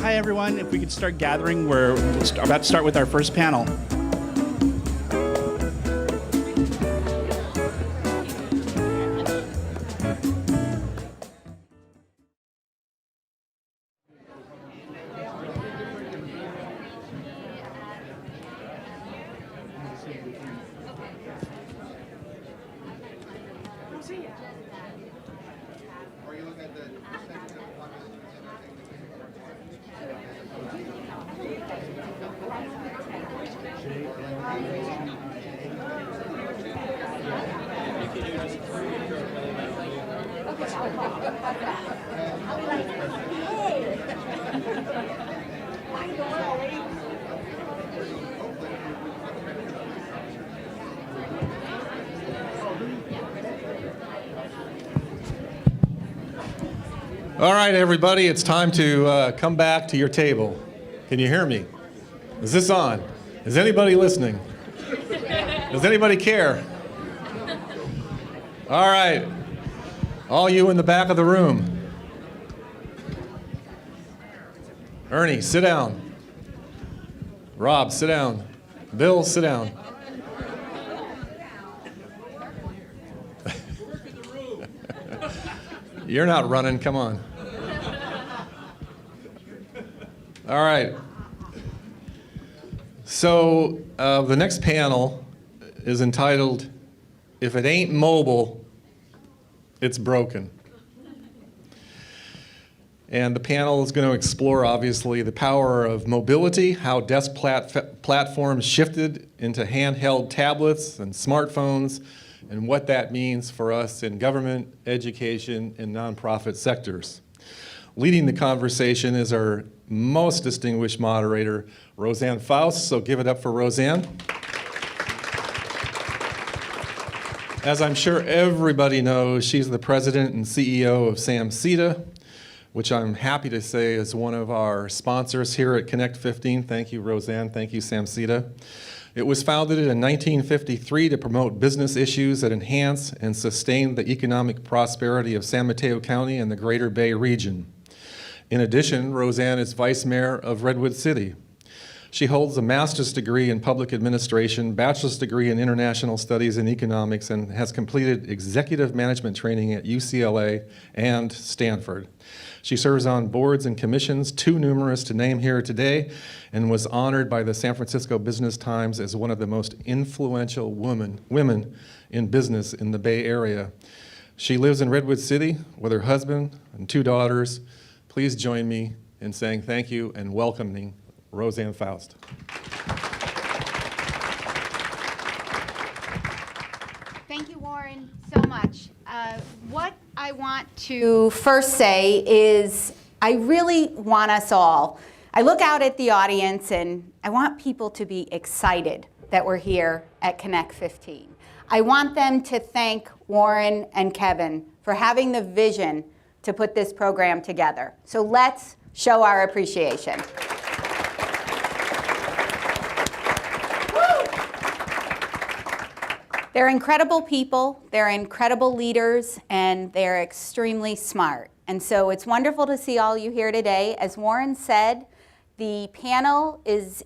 Hi, everyone. If we could start gathering, we're about to start with our first panel. All right, everybody, it's time to come back to your table. Can you hear me? Is this on? Is anybody listening? Does anybody care? All right, all you in the back of the room. Ernie, sit down. Rob, sit down. Bill, sit down. You're not running, come on. All right. So the next panel is entitled, If It Ain't Mobile, It's Broken. And the panel is going to explore, obviously, the power of mobility, how desk platforms shifted into handheld tablets and smartphones, and what that means for us in government, education, and nonprofit sectors. Leading the conversation is our most distinguished moderator, Rosanne Foust, so give it up for Rosanne. As I'm sure everybody knows, she's the president and CEO of SAMCEDA, which I'm happy to say is one of our sponsors here at Connect15. Thank you, Rosanne. Thank you, SAMCEDA. It was founded in 1953 to promote business issues that enhance and sustain the economic prosperity of San Mateo County and the Greater Bay region. In addition, Rosanne is Vice Mayor of Redwood City. She holds a master's degree in public administration, bachelor's degree in international studies and economics, and has completed executive management training at UCLA and Stanford. She serves on boards and commissions, too numerous to name here today, and was honored by the San Francisco Business Times as one of the most influential women in business in the Bay Area. She lives in Redwood City with her husband and 2 daughters. Please join me in saying thank you and welcoming Rosanne Foust. Thank you, Warren, so much. What I want to first say is I really want us all, I look out at the audience and I want people to be excited that we're here at Connect15. I want them to thank Warren and Kevin for having the vision to put this program together. So let's show our appreciation. They're incredible people, they're incredible leaders, and they're extremely smart. And so it's wonderful to see all you here today. As Warren said, the panel is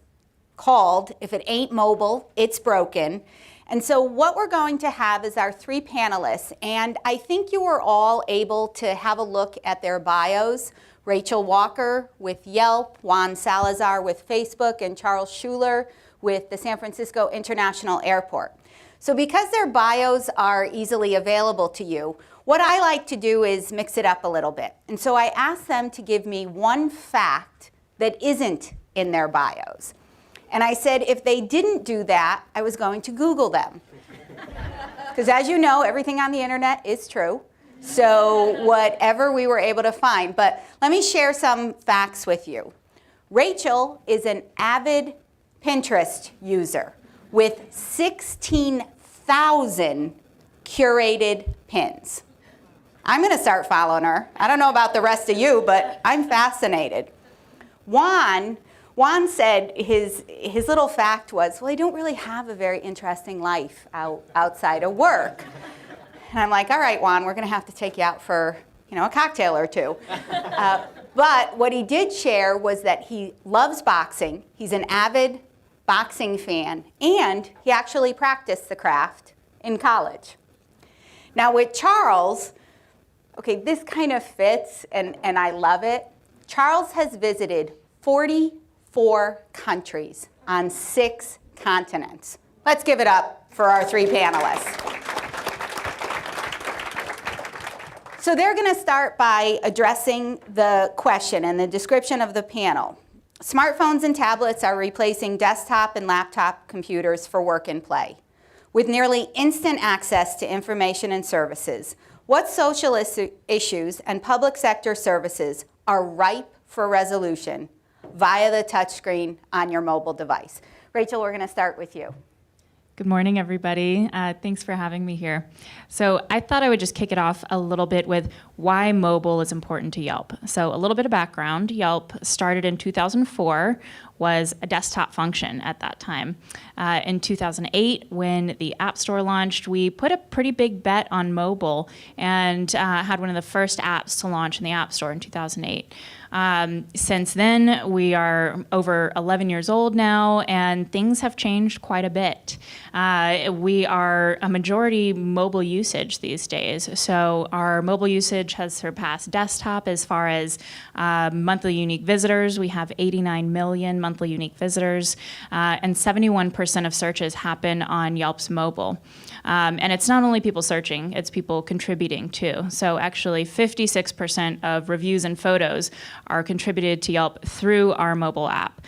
called, If It Ain't Mobile, It's Broken. And so what we're going to have is our 3 panelists, and I think you were all able to have a look at their bios. Rachel Walker with Yelp, Juan Salazar with Facebook, and Charles Schuler with the San Francisco International Airport. So because their bios are easily available to you, what I like to do is mix it up a little bit. And so I asked them to give me one fact that isn't in their bios. And I said if they didn't do that, I was going to Google them. Because as you know, everything on the internet is true. So whatever we were able to find. But let me share some facts with you. Rachel is an avid Pinterest user with 16,000 curated pins. I'm going to start following her. I don't know about the rest of you, but I'm fascinated. Juan said his little fact was, well, I don't really have a very interesting life outside of work. And I'm like, all right, Juan, we're going to have to take you out for a cocktail or two. But what he did share was that he loves boxing. He's an avid boxing fan, and he actually practiced the craft in college. Now with Charles, okay, this kind of fits, and I love it. Charles has visited 44 countries on 6 continents. Let's give it up for our 3 panelists. So they're going to start by addressing the question and the description of the panel. Smartphones and tablets are replacing desktop and laptop computers for work and play. With nearly instant access to information and services, what social issues and public sector services are ripe for resolution via the touchscreen on your mobile device? Rachel, we're going to start with you. Good morning, everybody. Thanks for having me here. So I thought I would just kick it off a little bit with why mobile is important to Yelp. So a little bit of background. Yelp started in 2004, was a desktop function at that time. In 2008, when the App Store launched, we put a pretty big bet on mobile and had one of the first apps to launch in the App Store in 2008. Since then, we are over 11 years old now, and things have changed quite a bit. We are a majority mobile usage these days. So our mobile usage has surpassed desktop as far as monthly unique visitors. We have 89 million monthly unique visitors, and 71% of searches happen on Yelp's mobile. And it's not only people searching, it's people contributing too. So actually 56% of reviews and photos are contributed to Yelp through our mobile app.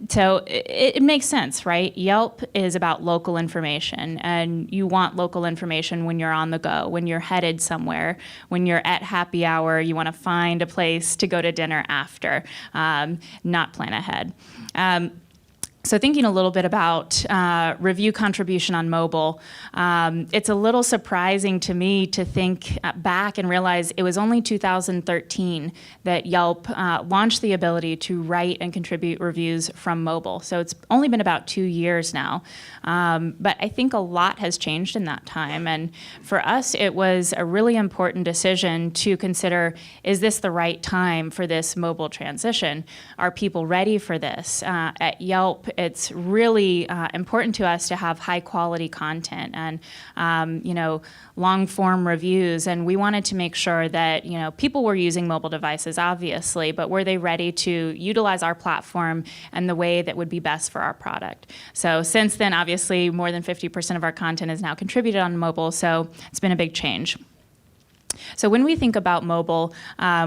So it makes sense, right? Yelp is about local information, and you want local information when you're on the go, when you're headed somewhere, when you're at happy hour, you want to find a place to go to dinner after, not plan ahead. So thinking a little bit about review contribution on mobile, it's a little surprising to me to think back and realize it was only 2013 that Yelp launched the ability to write and contribute reviews from mobile. So it's only been about 2 years now. But I think a lot has changed in that time. And for us, it was a really important decision to consider, is this the right time for this mobile transition? Are people ready for this? At Yelp, it's really important to us to have high quality content and long form reviews, and we wanted to make sure that people were using mobile devices obviously, but were they ready to utilize our platform and the way that would be best for our product. So since then, obviously more than 50% of our content is now contributed on mobile, so it's been a big change. So when we think about mobile,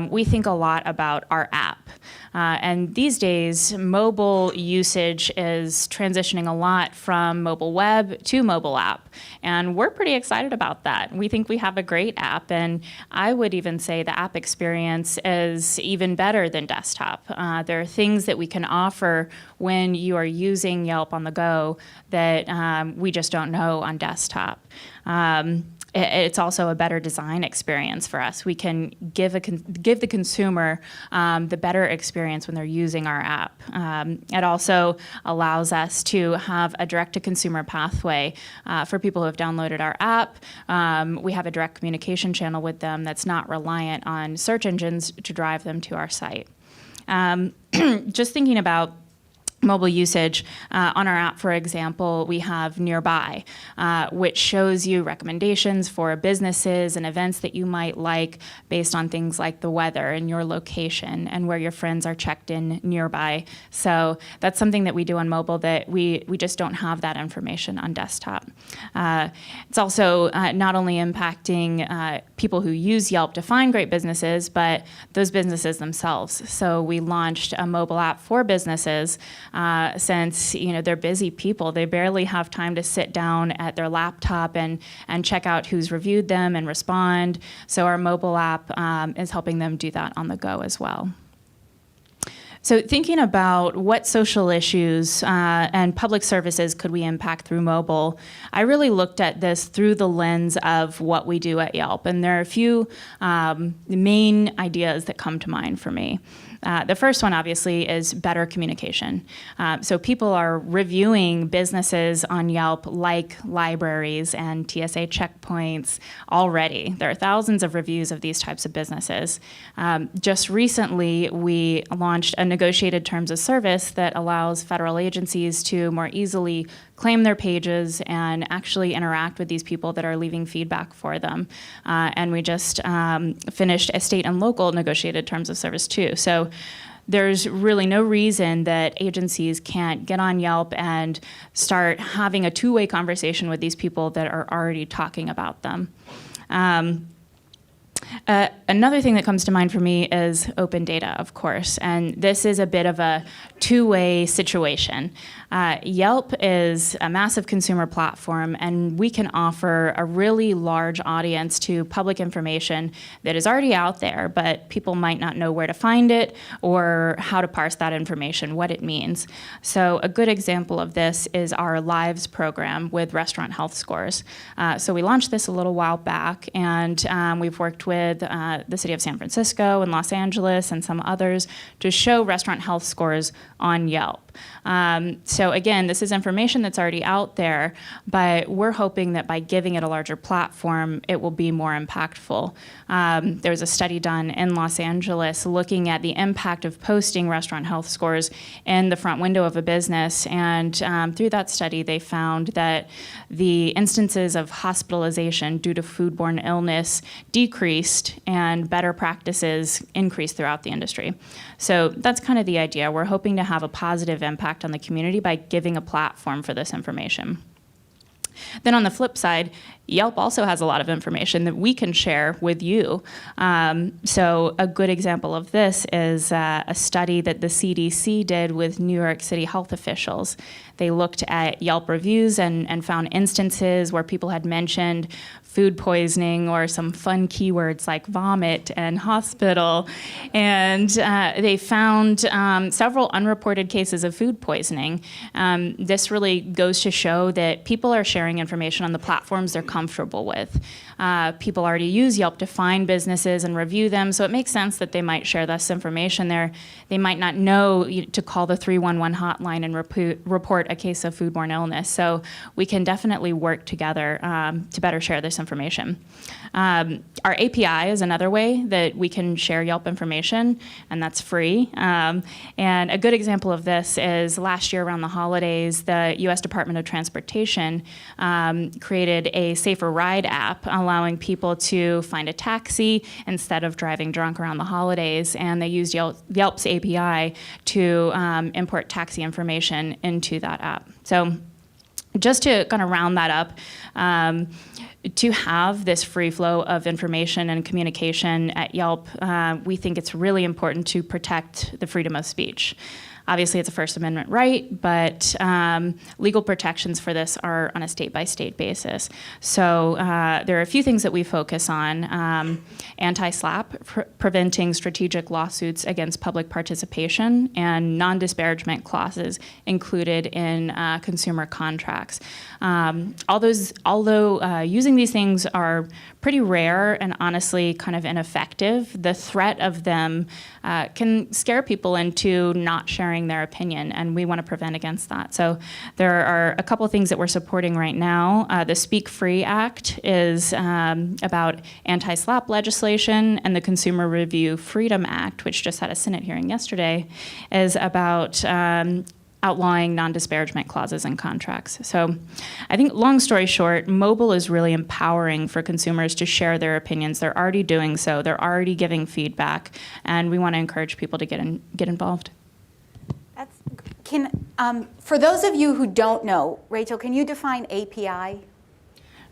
we think a lot about our app. And these days, mobile usage is transitioning a lot from mobile web to mobile app. And we're pretty excited about that. We think we have a great app. And I would even say the app experience is even better than desktop. There are things that we can offer when you are using Yelp on the go that we just don't know on desktop. It's also a better design experience for us. We can give the consumer the better experience when they're using our app. It also allows us to have a direct-to-consumer pathway for people who have downloaded our app. We have a direct communication channel with them that's not reliant on search engines to drive them to our site. Just thinking about mobile usage, on our app, for example, we have Nearby, which shows you recommendations for businesses and events that you might like based on things like the weather and your location and where your friends are checked in nearby. So that's something that we do on mobile that we just don't have that information on desktop. It's also not only impacting people who use Yelp to find great businesses, but those businesses themselves. So we launched a mobile app for businesses since they're busy people. They barely have time to sit down at their laptop and check out who's reviewed them and respond. So our mobile app is helping them do that on the go as well. So thinking about what social issues and public services could we impact through mobile, I really looked at this through the lens of what we do at Yelp. And there are a few main ideas that come to mind for me. The first one, obviously, is better communication. So people are reviewing businesses on Yelp like libraries and TSA checkpoints already. There are thousands of reviews of these types of businesses. Just recently, we launched a negotiated terms of service that allows federal agencies to more easily claim their pages and actually interact with these people that are leaving feedback for them. And we just finished a state and local negotiated terms of service too. So there's really no reason that agencies can't get on Yelp and start having a two-way conversation with these people that are already talking about them. Another thing that comes to mind for me is open data, of course, and this is a bit of a two-way situation. Yelp is a massive consumer platform, and we can offer a really large audience to public information that is already out there, but people might not know where to find it or how to parse that information, what it means. So a good example of this is our Lives program with restaurant health scores. So we launched this a little while back, and we've worked with the city of San Francisco and Los Angeles and some others to show restaurant health scores on Yelp. So again, this is information that's already out there, but we're hoping that by giving it a larger platform, it will be more impactful. There was a study done in Los Angeles looking at the impact of posting restaurant health scores in the front window of a business, and through that study, they found that the instances of hospitalization due to foodborne illness decreased and better practices increased throughout the industry. So that's kind of the idea. We're hoping to have a positive impact on the community by giving a platform for this information. Then on the flip side, Yelp also has a lot of information that we can share with you. So a good example of this is a study that the CDC did with New York City health officials. They looked at Yelp reviews and found instances where people had mentioned food poisoning or some fun keywords like vomit and hospital. And they found several unreported cases of food poisoning. This really goes to show that people are sharing information on the platforms they're comfortable with. People already use Yelp to find businesses and review them, so it makes sense that they might share this information there. They might not know to call the 311 hotline and report a case of foodborne illness. So we can definitely work together to better share this information. Our API is another way that we can share Yelp information, and that's free. And a good example of this is last year around the holidays, the U.S. Department of Transportation created a Safer Ride app allowing people to find a taxi instead of driving drunk around the holidays, and they used Yelp's API to import taxi information into that app. So just to kind of round that up, to have this free flow of information and communication at Yelp, we think it's really important to protect the freedom of speech. Obviously, it's a First Amendment right, but legal protections for this are on a state-by-state basis. So there are a few things that we focus on. Anti-SLAPP, preventing strategic lawsuits against public participation, and non-disparagement clauses included in consumer contracts. Although using these things are pretty rare and honestly kind of ineffective, the threat of them can scare people into not sharing their opinion, and we want to prevent against that. So there are a couple things that we're supporting right now. The Speak Free Act is about anti-SLAPP legislation, and the Consumer Review Freedom Act, which just had a Senate hearing yesterday, is about outlawing non-disparagement clauses in contracts. So I think, long story short, mobile is really empowering for consumers to share their opinions. They're already doing so. They're already giving feedback, and we want to encourage people to get involved. For those of you who don't know, Rachel, can you define API?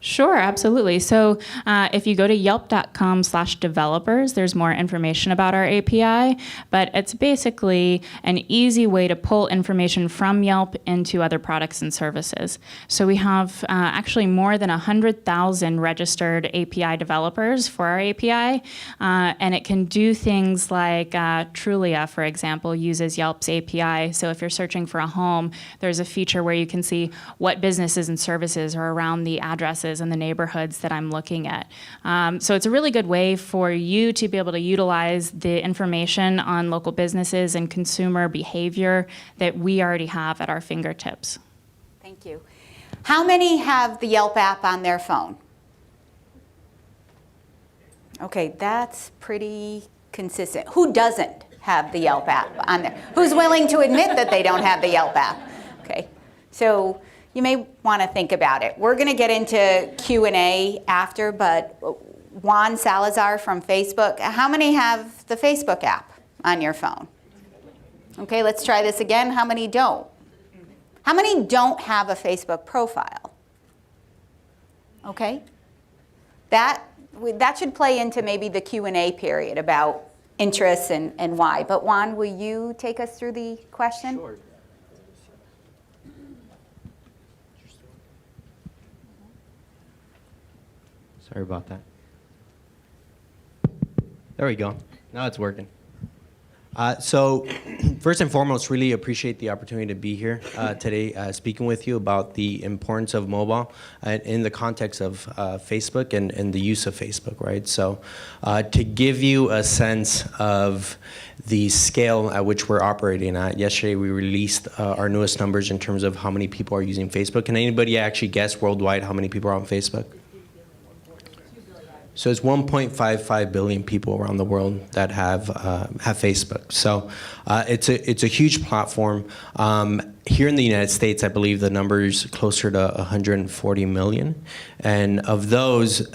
Sure, absolutely. So if you go to yelp.com/developers, there's more information about our API, but it's basically an easy way to pull information from Yelp into other products and services. So we have actually more than 100,000 registered API developers for our API, and it can do things like Trulia, for example, uses Yelp's API. So if you're searching for a home, there's a feature where you can see what businesses and services are around the addresses and the neighborhoods that I'm looking at. So it's a really good way for you to be able to utilize the information on local businesses and consumer behavior that we already have at our fingertips. Thank you. How many have the Yelp app on their phone? Okay, that's pretty consistent. Who doesn't have the Yelp app on there? Who's willing to admit that they don't have the Yelp app? Okay, so you may want to think about it. We're going to get into Q&A after, but Juan Salazar from Facebook, how many have the Facebook app on your phone? Okay, let's try this again. How many don't? How many don't have a Facebook profile? Okay, that should play into maybe the Q&A period about interests and why. But Juan, will you take us through the question? Sure. Sorry about that. There we go. Now it's working. So first and foremost, really appreciate the opportunity to be here today speaking with you about the importance of mobile in the context of Facebook and the use of Facebook, right? So to give you a sense of the scale at which we're operating at, yesterday we released our newest numbers in terms of how many people are using Facebook. Can anybody actually guess worldwide how many people are on Facebook? So it's 1.55 billion people around the world that have Facebook. So it's a huge platform. Here in the United States, I believe the number is closer to 140 million. And of those,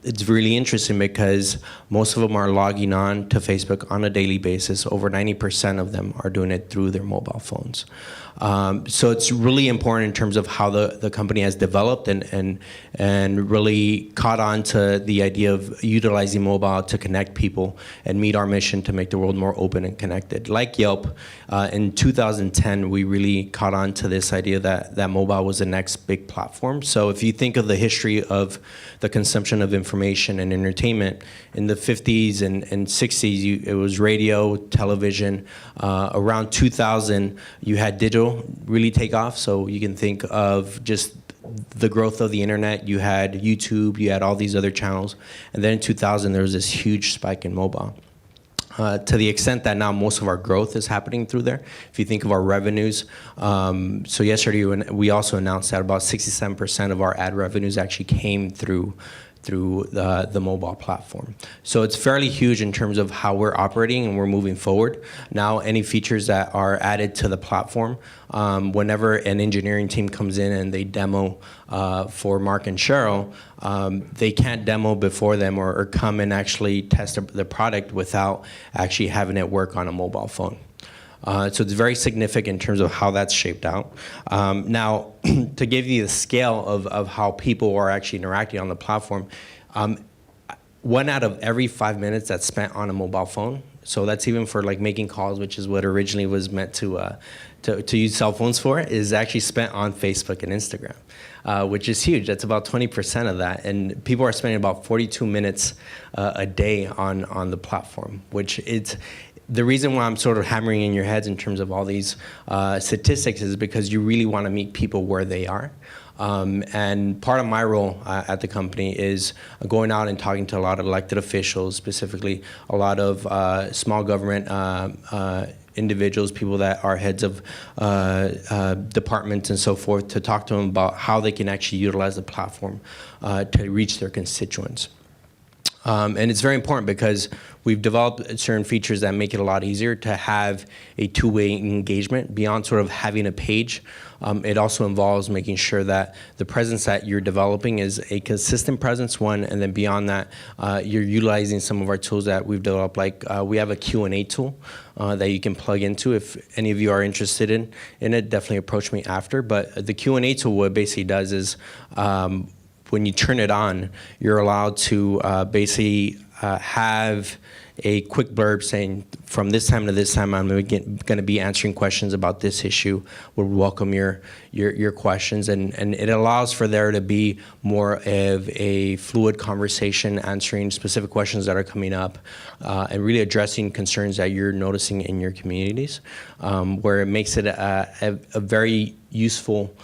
it's really interesting because most of them are logging on to Facebook on a daily basis. Over 90% of them are doing it through their mobile phones. So it's really important in terms of how the company has developed and really caught on to the idea of utilizing mobile to connect people and meet our mission to make the world more open and connected. Like Yelp, in 2010, we really caught on to this idea that mobile was the next big platform. So if you think of the history of the consumption of information and entertainment, in the 50s and 60s, it was radio, television. Around 2000, you had digital really take off. So you can think of just the growth of the internet. You had YouTube, you had all these other channels. And then in 2000, there was this huge spike in mobile. To the extent that now most of our growth is happening through there. If you think of our revenues, so yesterday we also announced that about 67% of our ad revenues actually came through the mobile platform. So it's fairly huge in terms of how we're operating and we're moving forward. Now any features that are added to the platform, whenever an engineering team comes in and they demo for Mark and Cheryl, they can't demo before them or come and actually test the product without actually having it work on a mobile phone. So it's very significant in terms of how that's shaped out. Now, to give you the scale of how people are actually interacting on the platform, 1 out of every 5 minutes that's spent on a mobile phone, so that's even for like making calls, which is what originally was meant to use cell phones for, is actually spent on Facebook and Instagram, which is huge. That's about 20% of that. And people are spending about 42 minutes a day on the platform, which it's, the reason why I'm sort of hammering in your heads in terms of all these statistics is because you really want to meet people where they are. And part of my role at the company is going out and talking to a lot of elected officials, specifically a lot of small government individuals, people that are heads of departments and so forth, to talk to them about how they can actually utilize the platform to reach their constituents. And it's very important because we've developed certain features that make it a lot easier to have a two-way engagement beyond sort of having a page. It also involves making sure that the presence that you're developing is a consistent presence, one, and then beyond that, you're utilizing some of our tools that we've developed. Like we have a Q&A tool that you can plug into. If any of you are interested in it, definitely approach me after. But the Q&A tool, what it basically does is when you turn it on, you're allowed to basically have a quick blurb saying, from this time to this time, I'm going to be answering questions about this issue. We'll welcome your questions, and it allows for there to be more of a fluid conversation, answering specific questions that are coming up, and really addressing concerns that you're noticing in your communities, where it makes it a very useful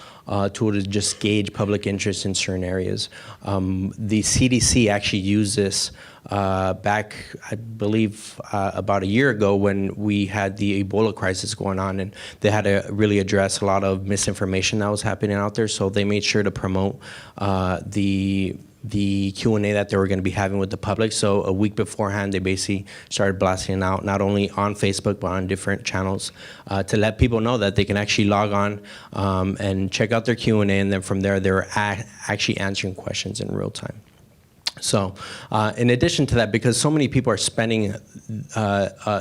tool to just gauge public interest in certain areas. The CDC actually used this back, I believe, about a year ago when we had the Ebola crisis going on, and they had to really address a lot of misinformation that was happening out there. So they made sure to promote the Q&A that they were going to be having with the public. So a week beforehand, they basically started blasting it out, not only on Facebook, but on different channels, to let people know that they can actually log on and check out their Q&A, and then from there, they're actually answering questions in real time. So in addition to that, because so many people are spending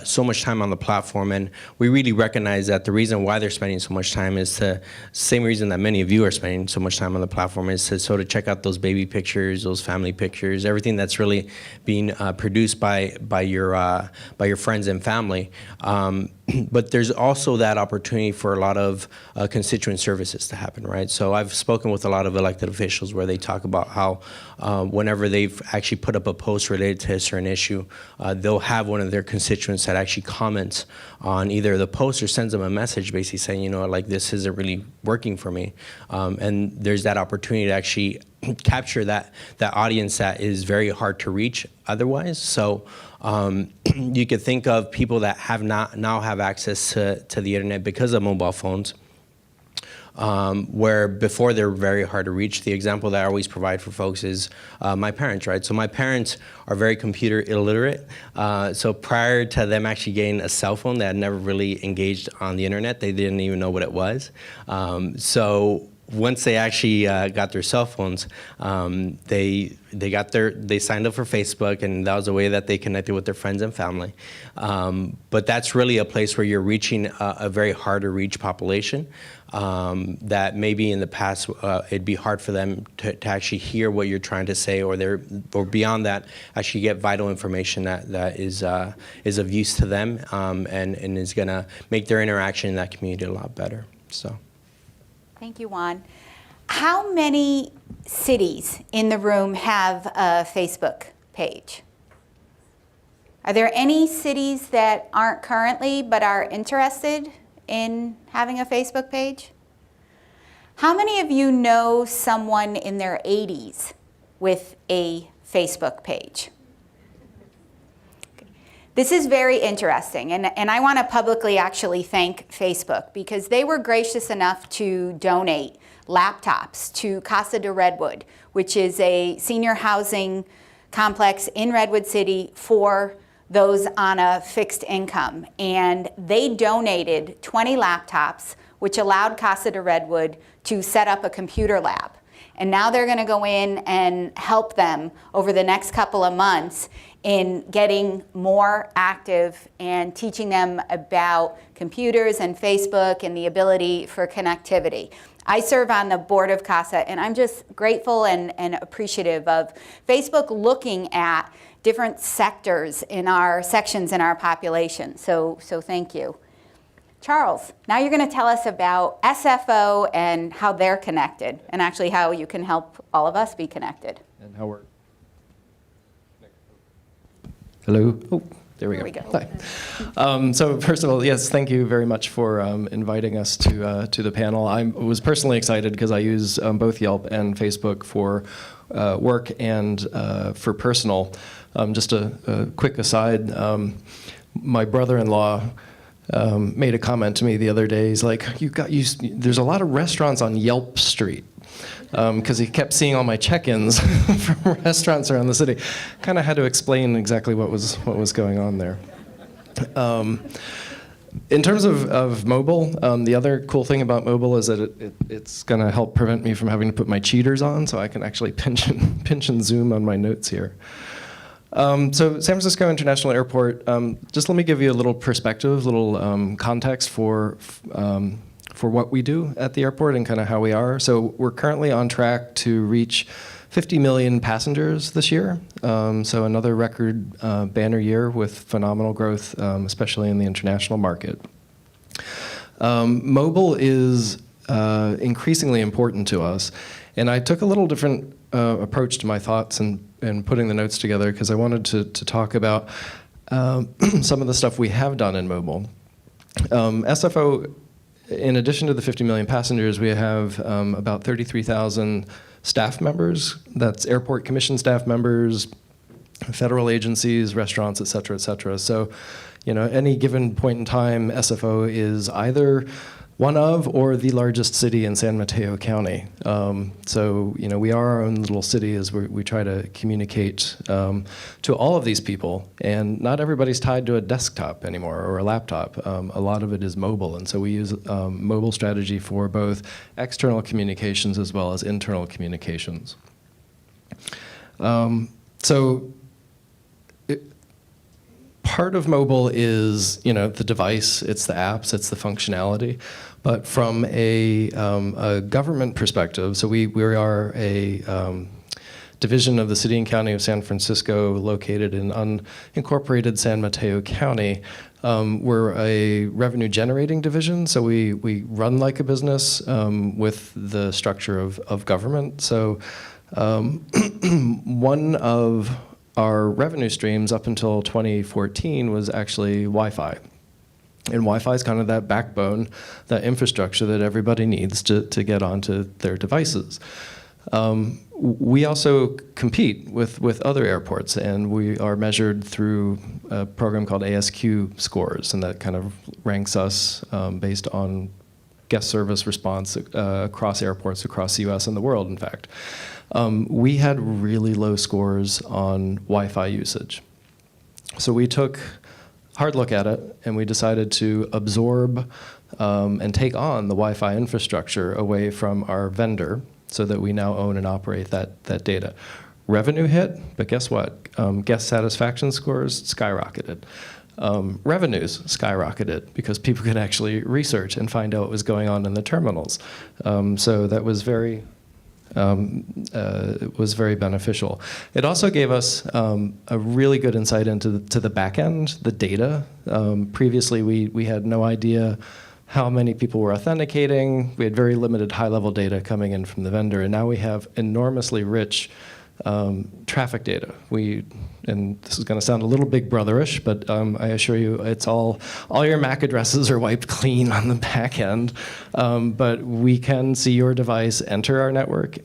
so much time on the platform, and we really recognize that the reason why they're spending so much time is the same reason that many of you are spending so much time on the platform, is to sort of check out those baby pictures, those family pictures, everything that's really being produced by your friends and family. But there's also that opportunity for a lot of constituent services to happen, right? So I've spoken with a lot of elected officials where they talk about how whenever they've actually put up a post related to a certain issue, they'll have one of their constituents that actually comments on either the post or sends them a message basically saying, you know, like, this isn't really working for me. And there's that opportunity to actually capture that audience that is very hard to reach otherwise. So you could think of people that now have access to the internet because of mobile phones, where before they're very hard to reach. The example that I always provide for folks is my parents, right? So my parents are very computer illiterate. So prior to them actually getting a cell phone, they had never really engaged on the internet. They didn't even know what it was. So once they actually got their cell phones, they signed up for Facebook, and that was a way that they connected with their friends and family. But that's really a place where you're reaching a very hard to reach population that maybe in the past it'd be hard for them to actually hear what you're trying to say, or beyond that, actually get vital information that is of use to them, and is going to make their interaction in that community a lot better. So. Thank you, Juan. How many cities in the room have a Facebook page? Are there any cities that aren't currently but are interested in having a Facebook page? How many of you know someone in their 80s with a Facebook page? This is very interesting, and I want to publicly actually thank Facebook, because they were gracious enough to donate laptops to Casa de Redwood, which is a senior housing complex in Redwood City for those on a fixed income. And they donated 20 laptops, which allowed Casa de Redwood to set up a computer lab. And now they're going to go in and help them over the next couple of months in getting more active and teaching them about computers and Facebook and the ability for connectivity. I serve on the board of CASA, and I'm just grateful and appreciative of Facebook looking at different sectors in our sections in our population. So thank you. Charles, now you're going to tell us about SFO and how they're connected, and actually how you can help all of us be connected. And how we're... Hello? Oh, there we go. There we go. Hi. So first of all, yes, thank you very much for inviting us to the panel. I was personally excited because I use both Yelp and Facebook for work and for personal. Just a quick aside, my brother-in-law made a comment to me the other day. He's like, there's a lot of restaurants on Yelp Street. Because he kept seeing all my check-ins from restaurants around the city. Kind of had to explain exactly what was going on there. In terms of mobile, the other cool thing about mobile is that it's going to help prevent me from having to put my cheaters on, so I can actually pinch and zoom on my notes here. So San Francisco International Airport, just let me give you a little perspective, little context for what we do at the airport and kind of how we are. So we're currently on track to reach 50 million passengers this year, so another record banner year with phenomenal growth, especially in the international market. Mobile is increasingly important to us, and I took a little different approach to my thoughts and putting the notes together because I wanted to talk about some of the stuff we have done in mobile. SFO, in addition to the 50 million passengers, we have about 33,000 staff members. That's airport commission staff members, federal agencies, restaurants, et cetera, et cetera. So, any given point in time, SFO is either one of or the largest city in San Mateo County. So, we are our own little city as we try to communicate to all of these people. And not everybody's tied to a desktop anymore or a laptop. A lot of it is mobile. And so we use mobile strategy for both external communications as well as internal communications. Part of mobile is, the device, it's the apps, it's the functionality. But from a government perspective, so we are a division of the City and County of San Francisco located in unincorporated San Mateo County. We're a revenue generating division, so we run like a business with the structure of government. So one of our revenue streams up until 2014 was actually Wi-Fi. And Wi-Fi is kind of that backbone, that infrastructure that everybody needs to get onto their devices. We also compete with other airports, and we are measured through a program called ASQ scores, and that kind of ranks us based on guest service response across airports across the US and the world, in fact. We had really low scores on Wi-Fi usage. So we took a hard look at it, and we decided to absorb and take on the Wi-Fi infrastructure away from our vendor so that we now own and operate that data. Revenue hit, but guess what? Guest satisfaction scores skyrocketed. Revenues skyrocketed because people could actually research and find out what was going on in the terminals. So that was very beneficial. It also gave us a really good insight into the back end, the data. Previously, we had no idea how many people were authenticating. We had very limited high-level data coming in from the vendor, and now we have enormously rich traffic data. And this is going to sound a little big brotherish, but I assure you, it's all your MAC addresses are wiped clean on the back end. But we can see your device enter our network,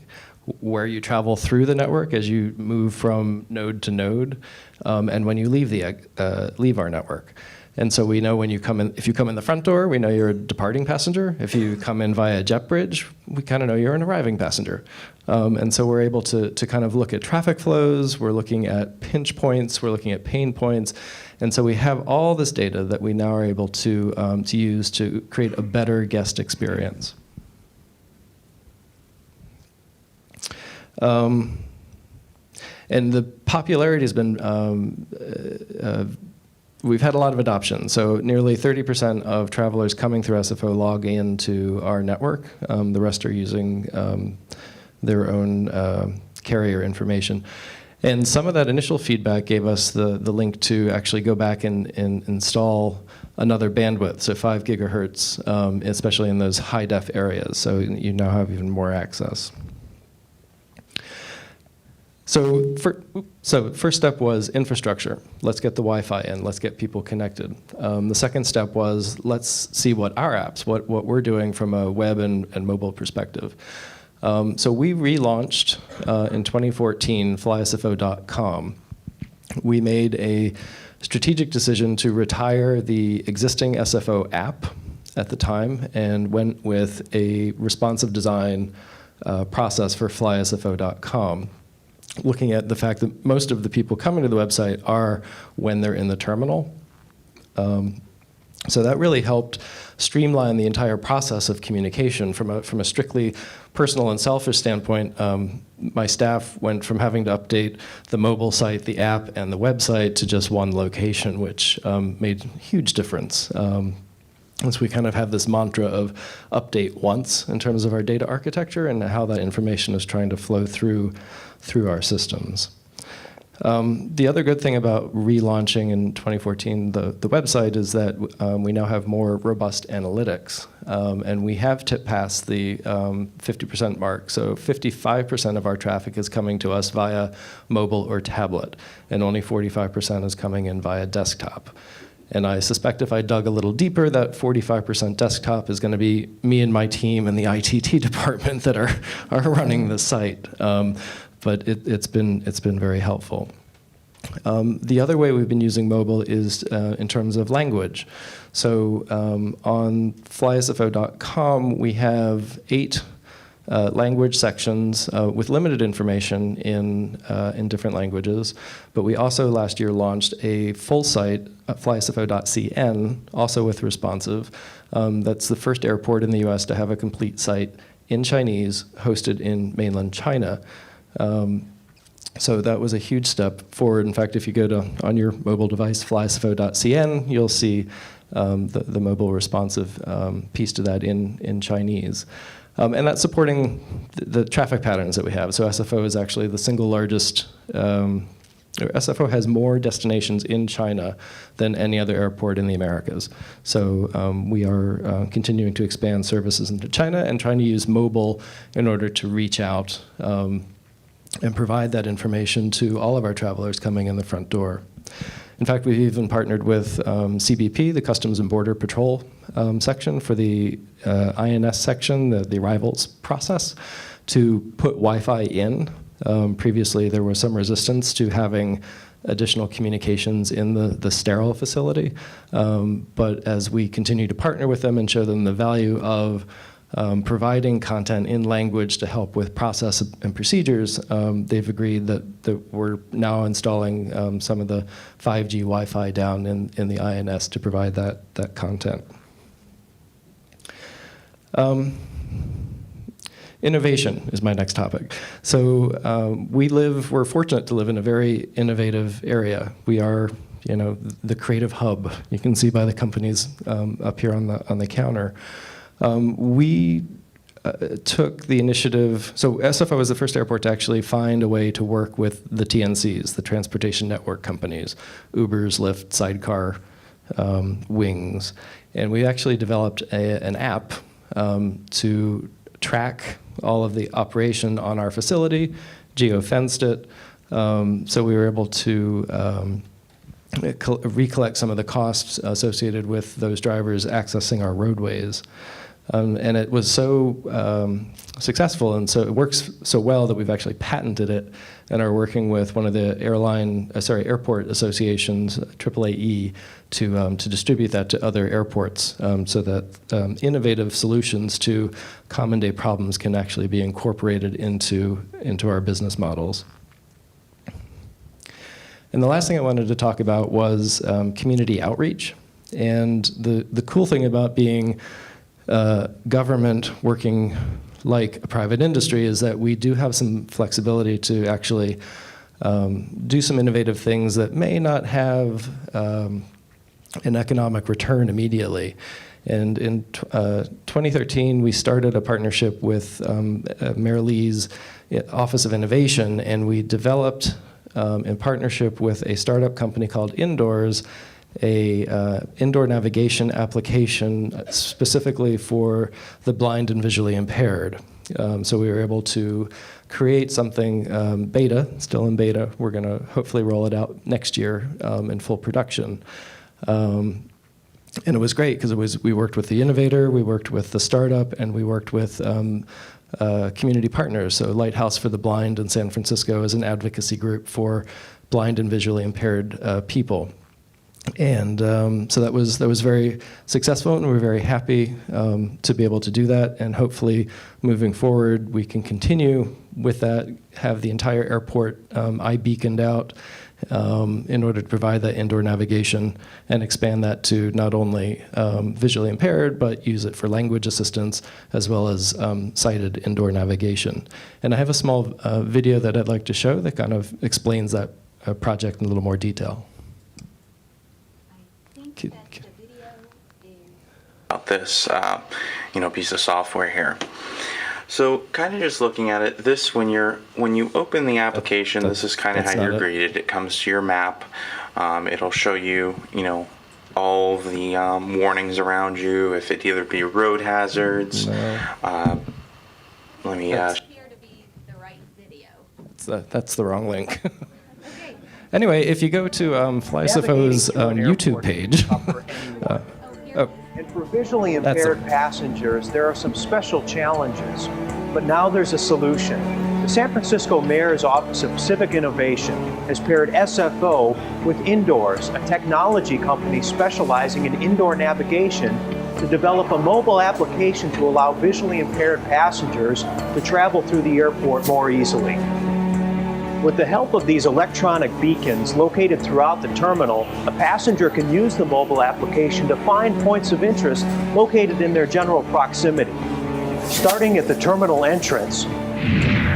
where you travel through the network as you move from node to node, and when you leave our network. And so we know when you come in, if you come in the front door, we know you're a departing passenger. If you come in via jet bridge, we kind of know you're an arriving passenger. And so we're able to kind of look at traffic flows, we're looking at pinch points, we're looking at pain points. And so we have all this data that we now are able to use to create a better guest experience. And the popularity has been we've had a lot of adoption. So nearly 30% of travelers coming through SFO log into our network. The rest are using their own carrier information. And some of that initial feedback gave us the link to actually go back and install another bandwidth, so 5 gigahertz, especially in those high-def areas. So you now have even more access. So first step was infrastructure. Let's get the Wi-Fi in. Let's get people connected. The second step was let's see what our apps, what we're doing from a web and mobile perspective. So we relaunched in 2014 flysfo.com. We made a strategic decision to retire the existing SFO app at the time and went with a responsive design process for flysfo.com. Looking at the fact that most of the people coming to the website are when they're in the terminal. So that really helped streamline the entire process of communication from a strictly personal and selfish standpoint. My staff went from having to update the mobile site, the app, and the website to just one location, which made a huge difference. And so we kind of have this mantra of update once in terms of our data architecture and how that information is trying to flow through our systems. The other good thing about relaunching in 2014 the website is that we now have more robust analytics, and we have passed the 50% mark. So 55% of our traffic is coming to us via mobile or tablet, and only 45% is coming in via desktop. And I suspect if I dug a little deeper, that 45% desktop is going to be me and my team in the ITT department that are running the site. But it's been very helpful. The other way we've been using mobile is in terms of language. So on flysfo.com, we have 8 language sections with limited information in different languages. But we also last year launched a full site, flysfo.cn, also with responsive. That's the first airport in the US to have a complete site in Chinese hosted in mainland China. So that was a huge step forward. In fact, if you go to, on your mobile device, flysfo.cn, you'll see the mobile responsive piece to that in Chinese. And that's supporting the traffic patterns that we have. So SFO is actually the single largest, SFO has more destinations in China than any other airport in the Americas. So we are continuing to expand services into China and trying to use mobile in order to reach out and provide that information to all of our travelers coming in the front door. In fact, we've even partnered with CBP, the Customs and Border Patrol section, for the INS section, the arrivals process, to put Wi-Fi in. Previously, there was some resistance to having additional communications in the sterile facility. But as we continue to partner with them and show them the value of providing content in language to help with process and procedures, they've agreed that we're now installing some of the 5G Wi-Fi down in the INS to provide that content. Innovation is my next topic. So we're fortunate to live in a very innovative area. We are, the creative hub. You can see by the companies up here on the counter. We took the initiative, so SFO was the first airport to actually find a way to work with the TNCs, the transportation network companies, Ubers, Lyft, Sidecar, Wings. And we actually developed an app to track all of the operation on our facility, geo-fenced it, so we were able to recollect some of the costs associated with those drivers accessing our roadways. And it was so successful, and so it works so well that we've actually patented it and are working with one of the airport associations, AAAE, to distribute that to other airports, so that innovative solutions to common day problems can actually be incorporated into our business models. And the last thing I wanted to talk about was community outreach. And the cool thing about being government working like a private industry is that we do have some flexibility to actually do some innovative things that may not have an economic return immediately. And in 2013, we started a partnership with Mayor Lee's Office of Innovation, and we developed, in partnership with a startup company called Indoors, a indoor navigation application specifically for the blind and visually impaired. So we were able to create something beta, still in beta. We're going to hopefully roll it out next year in full production. And it was great because we worked with the innovator, we worked with the startup, and we worked with community partners. So Lighthouse for the Blind in San Francisco is an advocacy group for blind and visually impaired people. And so that was very successful, and we're very happy to be able to do that. And hopefully, moving forward, we can continue with that, have the entire airport iBeaconed out in order to provide that indoor navigation and expand that to not only visually impaired, but use it for language assistance as well as sighted indoor navigation. And I have a small video that I'd like to show that kind of explains that project in a little more detail. I think that the video is about this piece of software here. So kind of just looking at it, this when you open the application, this is kind of how you're greeted. It comes to your map. It'll show you, all the warnings around you, if it either be road hazards. Let me. Appear to be the right video. That's the wrong link. Anyway, if you go to FlySFO's YouTube page. And for visually impaired passengers, there are some special challenges, but now there's a solution. The San Francisco Mayor's Office of Civic Innovation has paired SFO with Indoors, a technology company specializing in indoor navigation, to develop a mobile application to allow visually impaired passengers to travel through the airport more easily. With the help of these electronic beacons located throughout the terminal, a passenger can use the mobile application to find points of interest located in their general proximity, starting at the terminal entrance,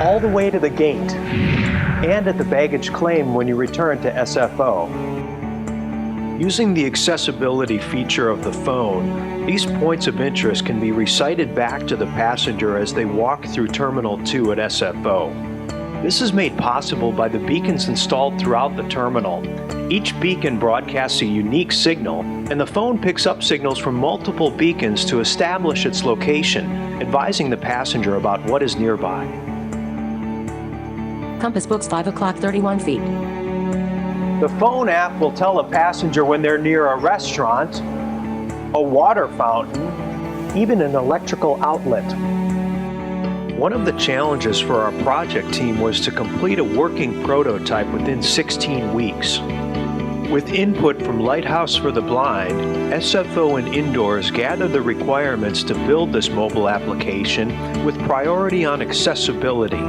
all the way to the gate, and at the baggage claim when you return to SFO. Using the accessibility feature of the phone, these points of interest can be recited back to the passenger as they walk through Terminal 2 at SFO. This is made possible by the beacons installed throughout the terminal. Each beacon broadcasts a unique signal, and the phone picks up signals from multiple beacons to establish its location, advising the passenger about what is nearby. Compass books 5 o'clock, 31 feet. The phone app will tell a passenger when they're near a restaurant, a water fountain, even an electrical outlet. One of the challenges for our project team was to complete a working prototype within 16 weeks. With input from Lighthouse for the Blind, SFO and Indoors gathered the requirements to build this mobile application with priority on accessibility.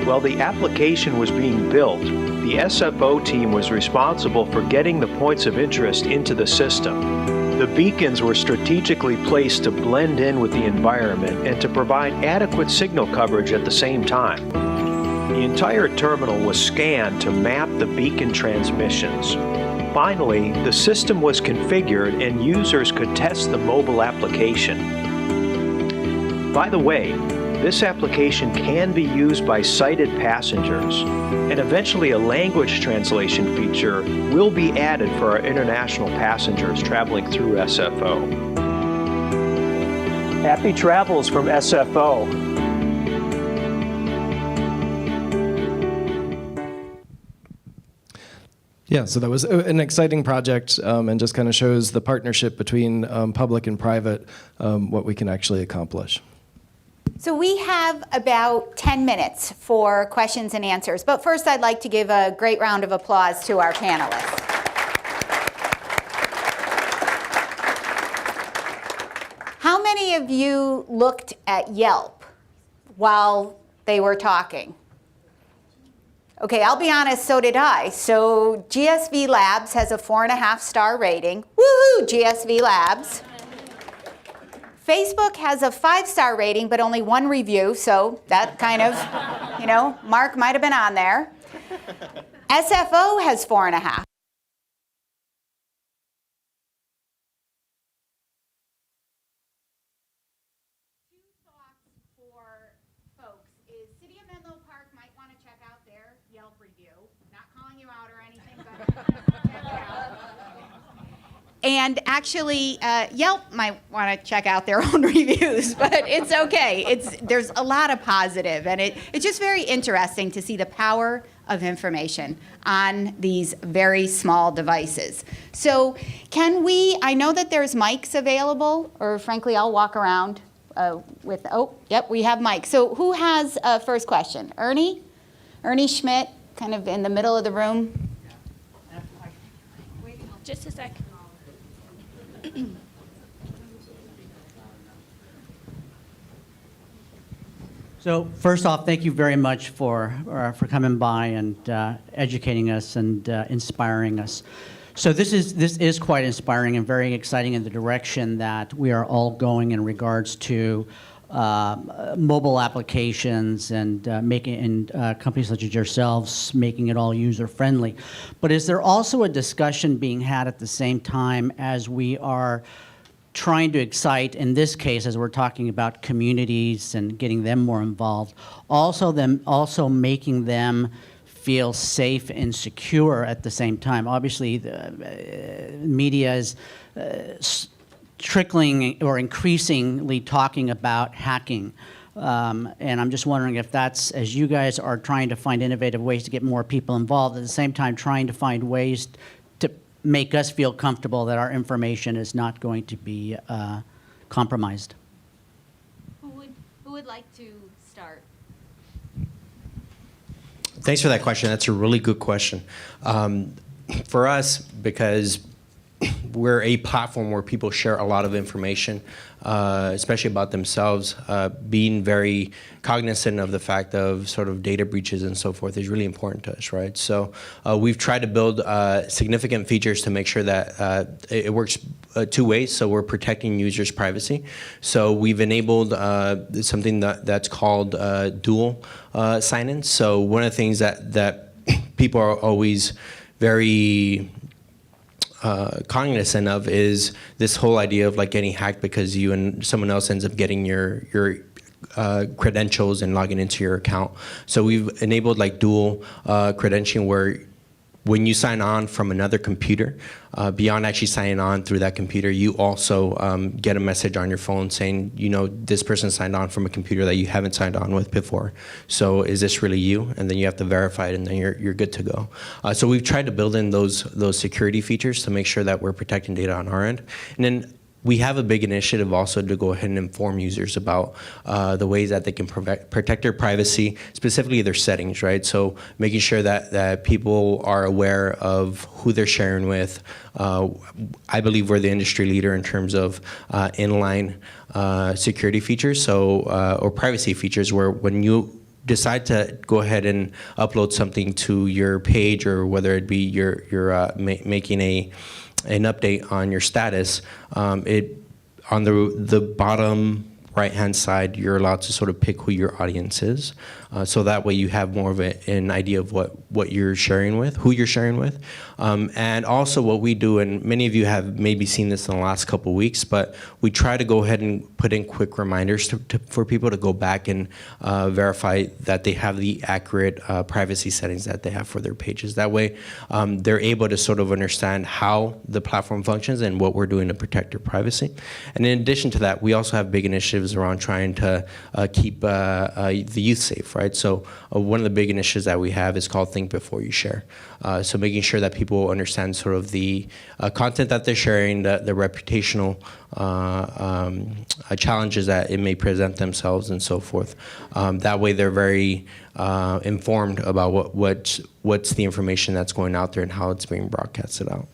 While the application was being built, the SFO team was responsible for getting the points of interest into the system. The beacons were strategically placed to blend in with the environment and to provide adequate signal coverage at the same time. The entire terminal was scanned to map the beacon transmissions. Finally, the system was configured and users could test the mobile application. By the way, this application can be used by sighted passengers, and eventually a language translation feature will be added for our international passengers traveling through SFO. Happy travels from SFO. Yeah, so that was an exciting project and just kind of shows the partnership between public and private, what we can actually accomplish. So we have about 10 minutes for questions and answers. But first, I'd like to give a great round of applause to our panelists. How many of you looked at Yelp while they were talking? Okay, I'll be honest, so did I. So GSV Labs has a 4.5-star rating. Woohoo, GSV Labs. Facebook has a 5-star rating, but only 1 review, so that kind of, mark might have been on there. SFO has 4.5. Two thoughts for folks is City of Menlo Park might want to check out their Yelp review. Not calling you out or anything, but check it out. And actually, Yelp might want to check out their own reviews, but it's okay. There's a lot of positive, and it's just very interesting to see the power of information on these very small devices. So I know that there's mics available, or frankly, I'll walk around we have mics. So who has a first question? Ernie? Ernie Schmidt, kind of in the middle of the room. Wait, just a sec. So first off, thank you very much for coming by and educating us and inspiring us. So this is quite inspiring and very exciting in the direction that we are all going in regards to mobile applications and companies such as yourselves making it all user friendly. But is there also a discussion being had at the same time as we are trying to excite, in this case, as we're talking about communities and getting them more involved, also making them feel safe and secure at the same time. Obviously, the media is trickling or increasingly talking about hacking. And I'm just wondering if that's, as you guys are trying to find innovative ways to get more people involved, at the same time trying to find ways to make us feel comfortable that our information is not going to be compromised. Who would like to start? Thanks for that question. That's a really good question. For us, because we're a platform where people share a lot of information, especially about themselves, being very cognizant of the fact of sort of data breaches and so forth is really important to us, right? So we've tried to build significant features to make sure that it works two ways. So we're protecting users' privacy. So we've enabled something that's called dual sign-in. So one of the things that people are always very cognizant of is this whole idea of like getting hacked because you and someone else ends up getting your credentials and logging into your account. So we've enabled like dual credentialing, where when you sign on from another computer, beyond actually signing on through that computer, you also get a message on your phone saying, you know, this person signed on from a computer that you haven't signed on with before. So is this really you? And then you have to verify it, and then you're good to go. So we've tried to build in those security features to make sure that we're protecting data on our end. And then we have a big initiative also to go ahead and inform users about the ways that they can protect their privacy, specifically their settings, right? So making sure that people are aware of who they're sharing with. I believe we're the industry leader in terms of inline security features, so or privacy features, where when you decide to go ahead and upload something to your page, or whether it be you're making an update on your status, it on the bottom right-hand side, you're allowed to sort of pick who your audience is. So that way you have more of an idea of what you're sharing with, who you're sharing with. And also what we do, and many of you have maybe seen this in the last couple of weeks, but we try to go ahead and put in quick reminders for people to go back and verify that they have the accurate privacy settings that they have for their pages. That way they're able to sort of understand how the platform functions and what we're doing to protect their privacy. And in addition to that, we also have big initiatives around trying to keep the youth safe, right? So one of the big initiatives that we have is called Think Before You Share. So making sure that people understand sort of the content that they're sharing, the reputational challenges that it may present themselves and so forth. That way they're very informed about what's the information that's going out there and how it's being broadcasted out.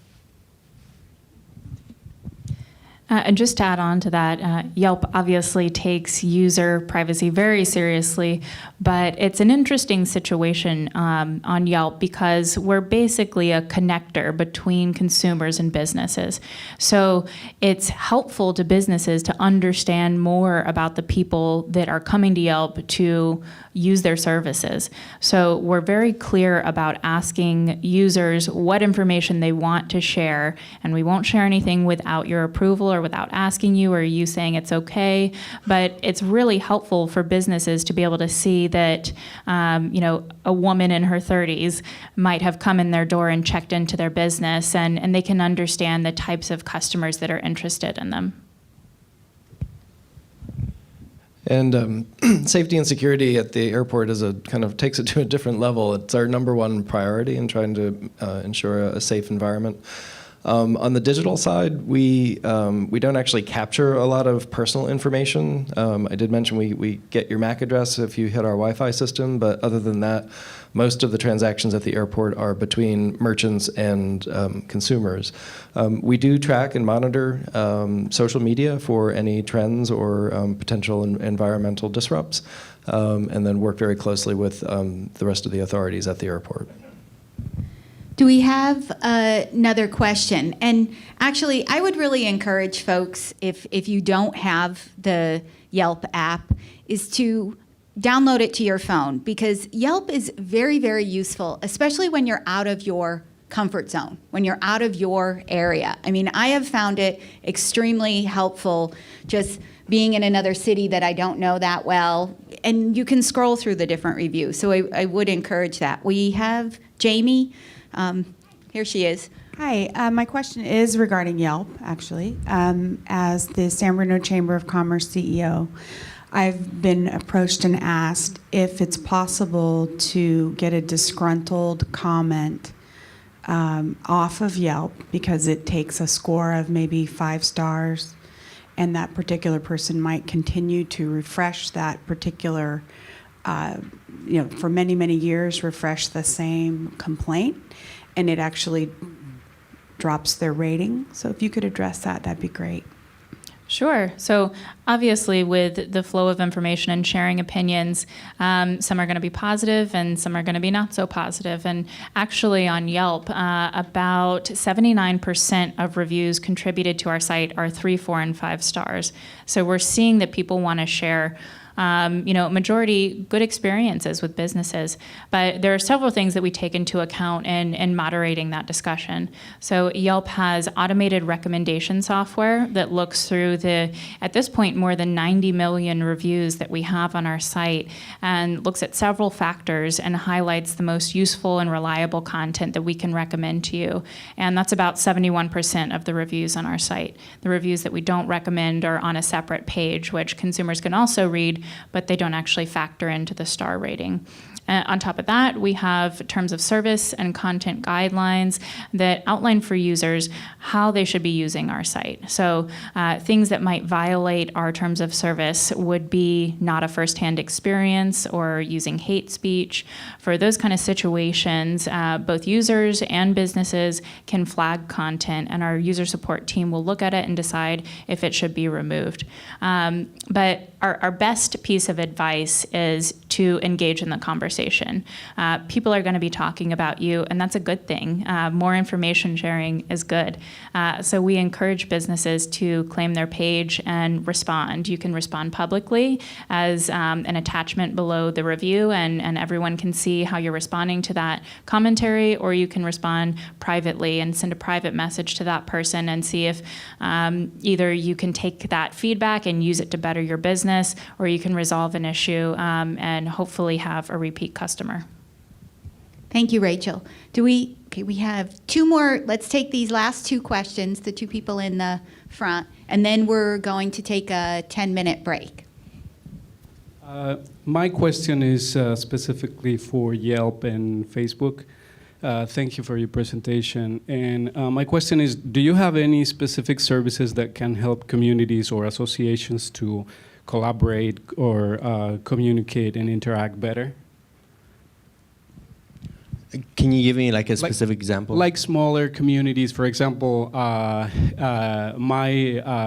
And just to add on to that, Yelp obviously takes user privacy very seriously, but it's an interesting situation on Yelp because we're basically a connector between consumers and businesses. So it's helpful to businesses to understand more about the people that are coming to Yelp to use their services. So we're very clear about asking users what information they want to share, and we won't share anything without your approval or without asking you or you saying it's okay. But it's really helpful for businesses to be able to see that a woman in her 30s might have come in their door and checked into their business, and they can understand the types of customers that are interested in them. And safety and security at the airport takes it to a different level. It's our number one priority in trying to ensure a safe environment. On the digital side, we don't actually capture a lot of personal information. I did mention we get your MAC address if you hit our Wi-Fi system, but other than that, most of the transactions at the airport are between merchants and consumers. We do track and monitor social media for any trends or potential environmental disrupts, and then work very closely with the rest of the authorities at the airport. Do we have another question? And actually, I would really encourage folks, if you don't have the Yelp app, is to download it to your phone, because Yelp is very, very useful, especially when you're out of your comfort zone, when you're out of your area. I mean, I have found it extremely helpful just being in another city that I don't know that well, and you can scroll through the different reviews. So I would encourage that. We have Jamie. Here she is. Hi, my question is regarding Yelp, actually. As the San Bruno Chamber of Commerce CEO, I've been approached and asked if it's possible to get a disgruntled comment off of Yelp because it takes a score of maybe 5 stars, and that particular person might continue to refresh that particular, for many, many years, refresh the same complaint, and it actually drops their rating. So if you could address that, that'd be great. Sure. So obviously with the flow of information and sharing opinions, some are going to be positive and some are going to be not so positive. And actually on Yelp, about 79% of reviews contributed to our site are 3, 4, and 5 stars. So we're seeing that people want to share majority good experiences with businesses. But there are several things that we take into account in moderating that discussion. So Yelp has automated recommendation software that looks through at this point, more than 90 million reviews that we have on our site and looks at several factors and highlights the most useful and reliable content that we can recommend to you. And that's about 71% of the reviews on our site. The reviews that we don't recommend are on a separate page, which consumers can also read, but they don't actually factor into the star rating. On top of that, we have terms of service and content guidelines that outline for users how they should be using our site. So things that might violate our terms of service would be not a firsthand experience or using hate speech. For those kind of situations, both users and businesses can flag content, and our user support team will look at it and decide if it should be removed. But our best piece of advice is to engage in the conversation. People are going to be talking about you, and that's a good thing. More information sharing is good. So we encourage businesses to claim their page and respond. You can respond publicly as an attachment below the review, and everyone can see how you're responding to that commentary, or you can respond privately and send a private message to that person and see if either you can take that feedback and use it to better your business, or you can resolve an issue and hopefully have a repeat customer. Thank you, Rachel. We have 2 more. Let's take these last 2 questions, the 2 people in the front, and then we're going to take a 10-minute break. My question is specifically for Yelp and Facebook. Thank you for your presentation. And my question is, do you have any specific services that can help communities or associations to collaborate or communicate and interact better? Can you give me like a specific example? Like smaller communities, for example, my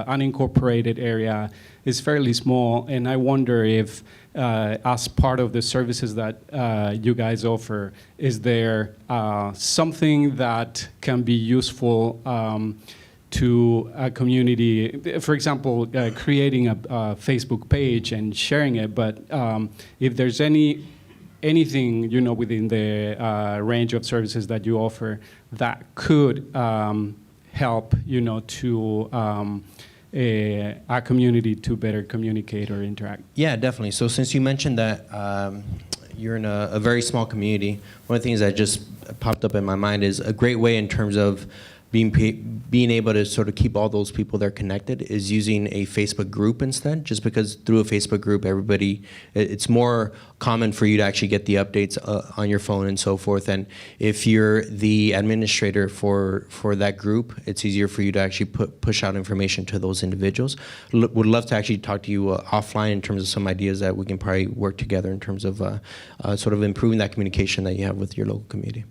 unincorporated area is fairly small, and I wonder if, as part of the services that you guys offer, is there something that can be useful to a community? For example, creating a Facebook page and sharing it, but if there's anything within the range of services that you offer that could help to a community to better communicate or interact. Yeah, definitely. So since you mentioned that you're in a very small community, one of the things that just popped up in my mind is a great way in terms of being able to sort of keep all those people there connected is using a Facebook group instead, just because through a Facebook group, it's more common for you to actually get the updates on your phone and so forth. And if you're the administrator for that group, it's easier for you to actually push out information to those individuals. Would love to actually talk to you offline in terms of some ideas that we can probably work together in terms of sort of improving that communication that you have with your local community.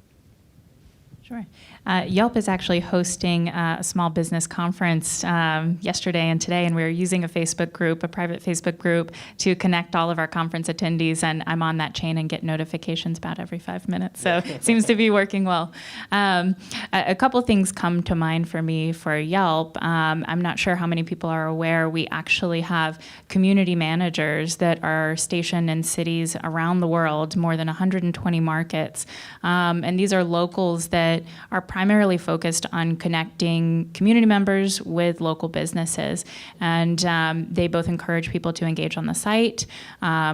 Sure. Yelp is actually hosting a small business conference yesterday and today, and we're using a Facebook group, a private Facebook group, to connect all of our conference attendees, and I'm on that chain and get notifications about every 5 minutes, so it seems to be working well. A couple things come to mind for me for Yelp. I'm not sure how many people are aware we actually have community managers that are stationed in cities around the world, more than 120 markets, and these are locals that are primarily focused on connecting community members with local businesses. And they both encourage people to engage on the site,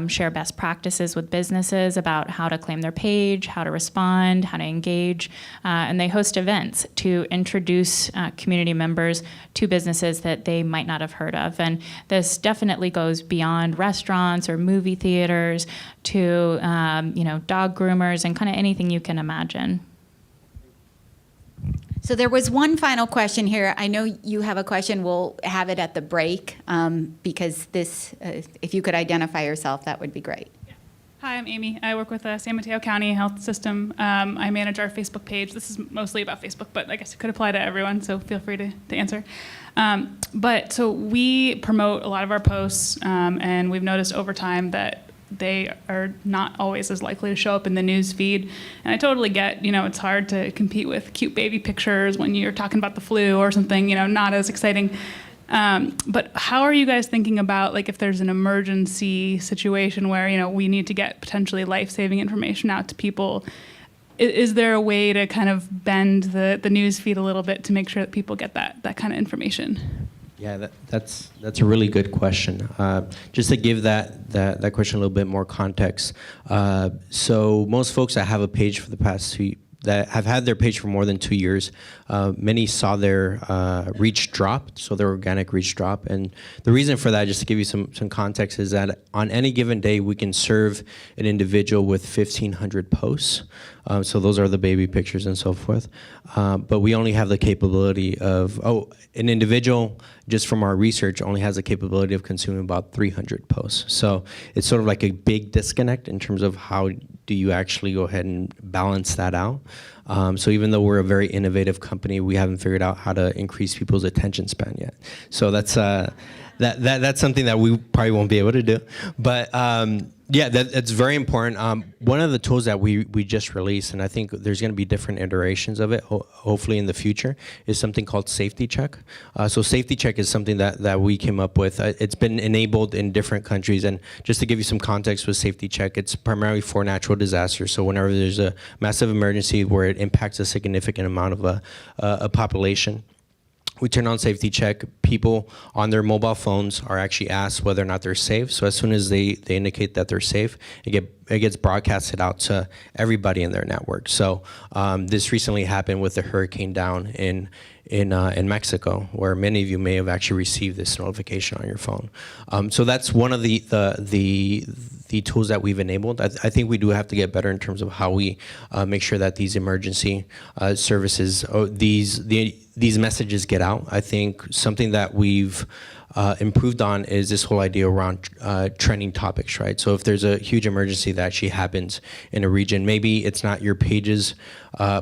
share best practices with businesses about how to claim their page, how to respond, how to engage. And they host events to introduce community members to businesses that they might not have heard of. And this definitely goes beyond restaurants or movie theaters to dog groomers and kind of anything you can imagine. So there was one final question here. I know you have a question. We'll have it at the break because this, if you could identify yourself, that would be great. Hi, I'm Amy. I work with the San Mateo County Health System. I manage our Facebook page. This is mostly about Facebook, but I guess it could apply to everyone, so feel free to answer. So we promote a lot of our posts, and we've noticed over time that they are not always as likely to show up in the news feed. And I totally get, it's hard to compete with cute baby pictures when you're talking about the flu or something, not as exciting. But how are you guys thinking about, like, if there's an emergency situation where, we need to get potentially life-saving information out to people? Is there a way to kind of bend the news feed a little bit to make sure that people get that kind of information? Yeah, that's a really good question. Just to give that question a little bit more context. So most folks that have a page for the past that have had their page for more than 2 years, many saw their reach drop, so their organic reach drop. And the reason for that, just to give you some context, is that on any given day, we can serve an individual with 1,500 posts. So those are the baby pictures and so forth. But we only have the capability of, an individual, just from our research, only has the capability of consuming about 300 posts. So it's sort of like a big disconnect in terms of how do you actually go ahead and balance that out. So even though we're a very innovative company, we haven't figured out how to increase people's attention span yet. So that's that's something that we probably won't be able to do. But yeah, that's very important. One of the tools that we just released, and I think there's going to be different iterations of it, hopefully in the future, is something called Safety Check. So Safety Check is something that we came up with. It's been enabled in different countries, and just to give you some context with Safety Check, it's primarily for natural disasters. So whenever there's a massive emergency where it impacts a significant amount of a population, we turn on Safety Check. People on their mobile phones are actually asked whether or not they're safe. So as soon as they indicate that they're safe, it gets broadcasted out to everybody in their network. So this recently happened with the hurricane down in Mexico, where many of you may have actually received this notification on your phone. So that's one of the tools that we've enabled. I think we do have to get better in terms of how we make sure that these emergency services, these messages get out. I think something that we've improved on is this whole idea around trending topics, right? So if there's a huge emergency that actually happens in a region, maybe it's not your page's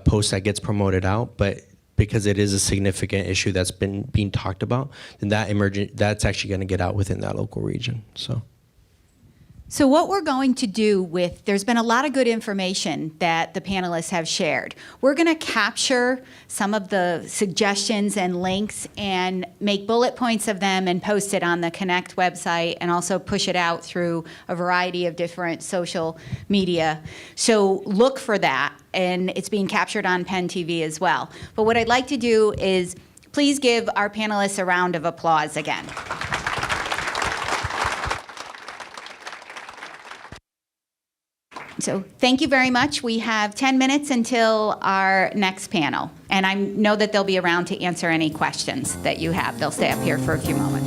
post that gets promoted out, but because it is a significant issue that's been being talked about, then that's actually going to get out within that local region. So what we're going to do there's been a lot of good information that the panelists have shared. We're going to capture some of the suggestions and links and make bullet points of them and post it on the Connect website and also push it out through a variety of different social media. So look for that, and it's being captured on Penn TV as well. But what I'd like to do is please give our panelists a round of applause again. So thank you very much. We have 10 minutes until our next panel. And I know that they'll be around to answer any questions that you have. They'll stay up here for a few moments.